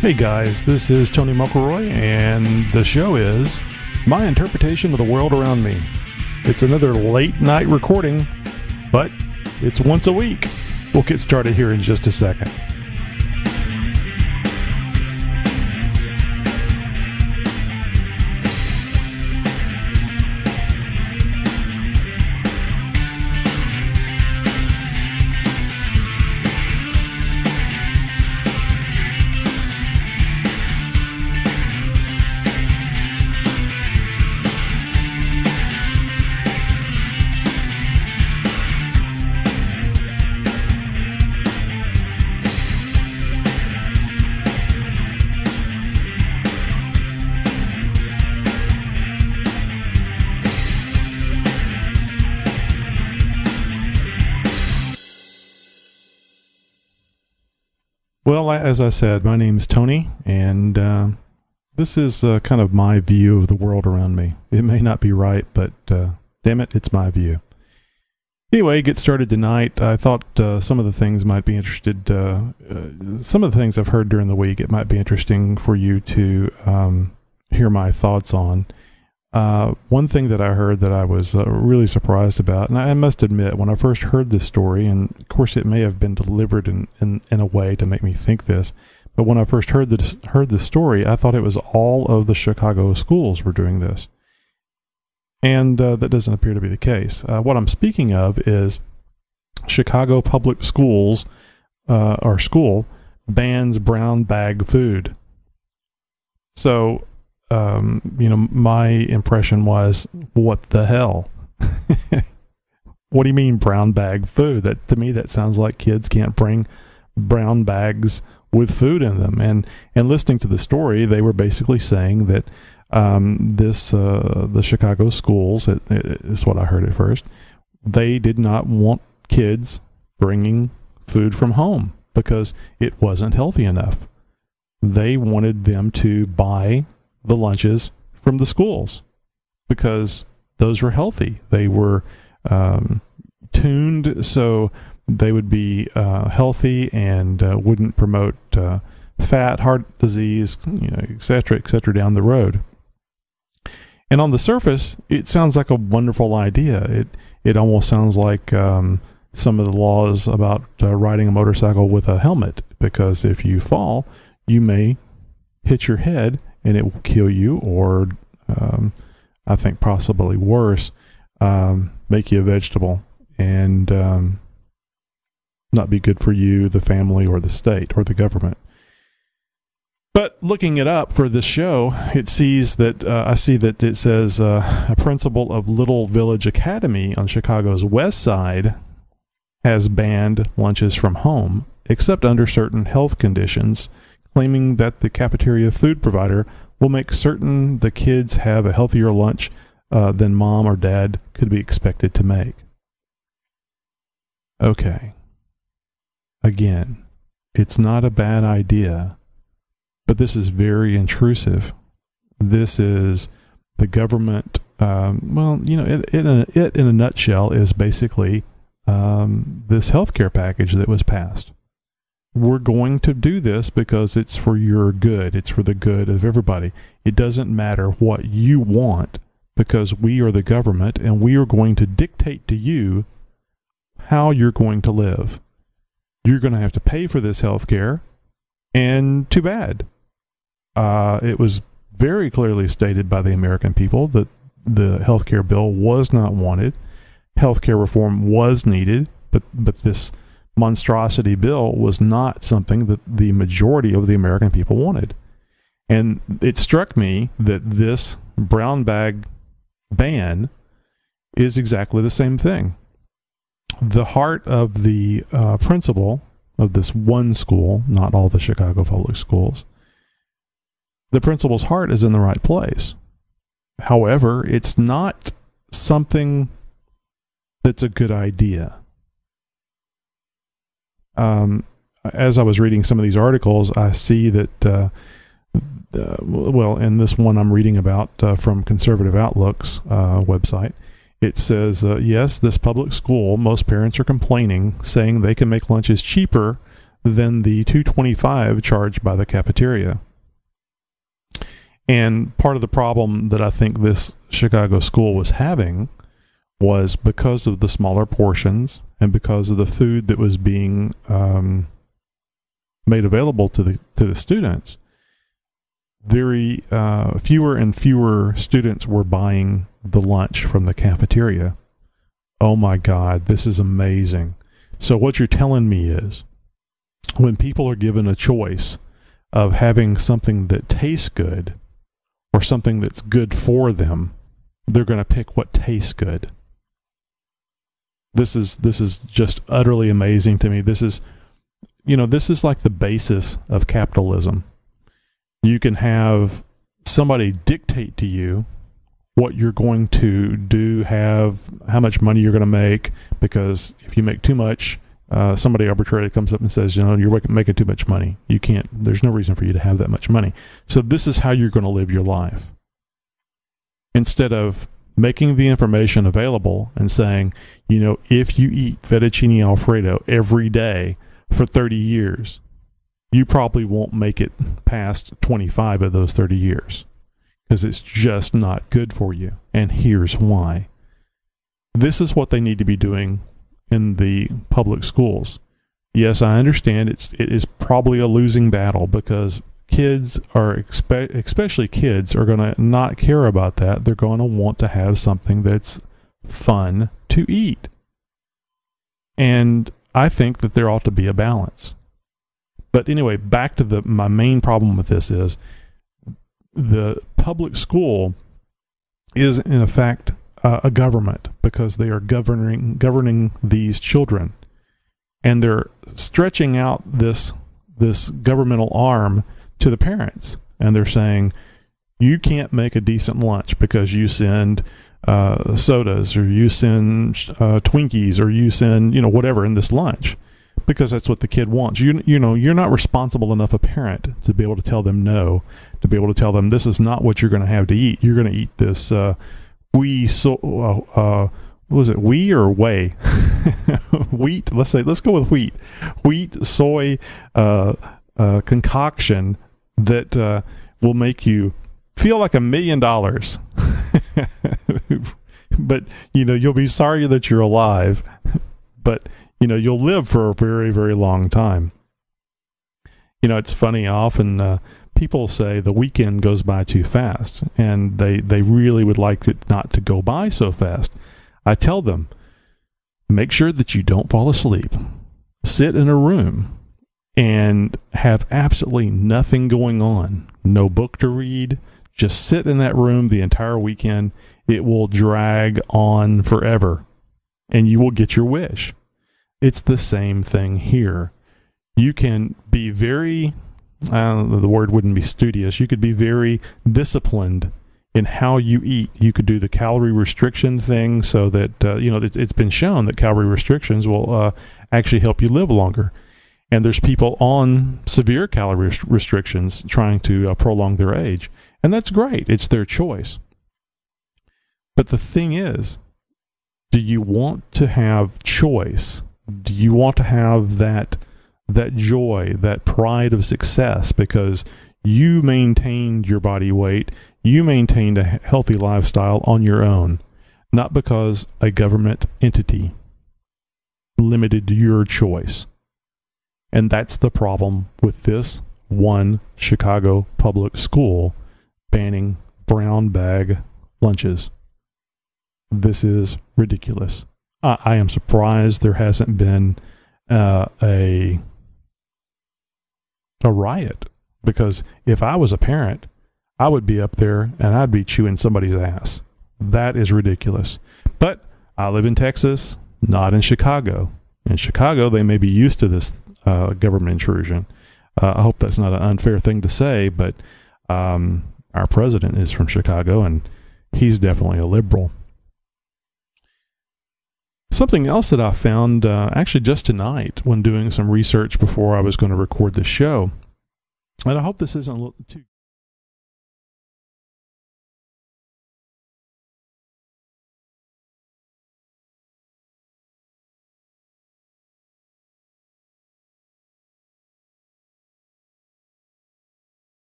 Hey guys, this is TonyMuckleroy, and the show is my interpretation of the world around me. It's another late night recording, but it's once a week. We'll get started here in just a second. Well, as I said, my name's Tony, and this is kind of my view of the world around me. It may not be right, but damn it, it's my view. Anyway, get started tonight. I thought some of the things might be interested, some of the things I've heard during the week, it might be interesting for you to hear my thoughts on. One thing that I heard that I was really surprised about, and I must admit, when I first heard this story, and of course it may have been delivered in a way to make me think this, but when I first heard the story, I thought it was all of the Chicago schools were doing this. And that doesn't appear to be the case. What I'm speaking of is Chicago Public Schools, or school, bans brown bag food. So, my impression was, what the hell? What do you mean brown bag food? That, to me, that sounds like kids can't bring brown bags with food in them. And listening to the story, they were basically saying that the Chicago schools, is what I heard at first, they did not want kids bringing food from home because it wasn't healthy enough. They wanted them to buy the lunches from the schools because those were healthy. They were tuned so they would be healthy and wouldn't promote fat, heart disease, et cetera, down the road. And on the surface, it sounds like a wonderful idea. It almost sounds like some of the laws about riding a motorcycle with a helmet, because if you fall, you may hit your head and it will kill you, or I think possibly worse, make you a vegetable and not be good for you, the family, or the state, or the government. But looking it up for this show, I see that it says a principal of Little Village Academy on Chicago's west side has banned lunches from home, except under certain health conditions, claiming that the cafeteria food provider will make certain the kids have a healthier lunch than mom or dad could be expected to make. Okay. Again, it's not a bad idea, but this is very intrusive. This is the government, it in a nutshell is basically this healthcare package that was passed. We're going to do this because it's for your good. It's for the good of everybody. It doesn't matter what you want, because we are the government and we are going to dictate to you how you're going to live. You're going to have to pay for this health care, and too bad. It was very clearly stated by the American people that the health care bill was not wanted. Health care reform was needed, but this monstrosity bill was not something that the majority of the American people wanted. And it struck me that this brown bag ban is exactly the same thing. The heart of the principal of this one school, not all the Chicago public schools, the principal's heart is in the right place. However, it's not something that's a good idea. As I was reading some of these articles, I see that, in this one I'm reading about from Conservative Outlook's website, it says, yes, this public school, most parents are complaining, saying they can make lunches cheaper than the $2.25 charged by the cafeteria. And part of the problem that I think this Chicago school was having was because of the smaller portions and because of the food that was being made available to the students. Very fewer and fewer students were buying the lunch from the cafeteria. Oh my God, this is amazing. So what you're telling me is, when people are given a choice of having something that tastes good or something that's good for them, they're going to pick what tastes good. This is just utterly amazing to me. This is like the basis of capitalism. You can have somebody dictate to you what you're going to do, how much money you're going to make, because if you make too much, somebody arbitrarily comes up and says, you're making too much money. You can't, there's no reason for you to have that much money. So this is how you're going to live your life. Instead of making the information available and saying, if you eat fettuccine Alfredo every day for 30 years, you probably won't make it past 25 of those 30 years because it's just not good for you. And here's why. This is what they need to be doing in the public schools. Yes, I understand it is probably a losing battle because kids are, especially kids, are going to not care about that. They're going to want to have something that's fun to eat. And I think that there ought to be a balance. But anyway, back to my main problem with this is the public school is in effect a government because they are governing these children, and they're stretching out this governmental arm to the parents, and they're saying you can't make a decent lunch because you send sodas or you send Twinkies or you send whatever in this lunch because that's what the kid wants. You're not responsible enough a parent to be able to tell them no, to be able to tell them this is not what you're going to have to eat. You're going to eat this what was it, wheat or whey? Wheat. Let's go with wheat. Wheat, soy concoction that will make you feel like $1 million. But you'll be sorry that you're alive. But you'll live for a very, very long time. It's funny. Often people say the weekend goes by too fast, and they really would like it not to go by so fast. I tell them, make sure that you don't fall asleep. Sit in a room and have absolutely nothing going on. No book to read. Just sit in that room the entire weekend. It will drag on forever, and you will get your wish. It's the same thing here. You can be very, the word wouldn't be studious. You could be very disciplined in how you eat. You could do the calorie restriction thing so that, it's been shown that calorie restrictions will actually help you live longer. And there's people on severe calorie restrictions trying to prolong their age. And that's great. It's their choice. But the thing is, do you want to have choice? Do you want to have that joy, that pride of success because you maintained your body weight, you maintained a healthy lifestyle on your own, not because a government entity limited your choice? And that's the problem with this one Chicago public school banning brown bag lunches. This is ridiculous. I am surprised there hasn't been a riot, because if I was a parent, I would be up there and I'd be chewing somebody's ass. That is ridiculous. But I live in Texas, not in Chicago. In Chicago, they may be used to this government intrusion. I hope that's not an unfair thing to say, but our president is from Chicago, and he's definitely a liberal. Something else that I found actually just tonight when doing some research before I was going to record this show, and I hope this isn't too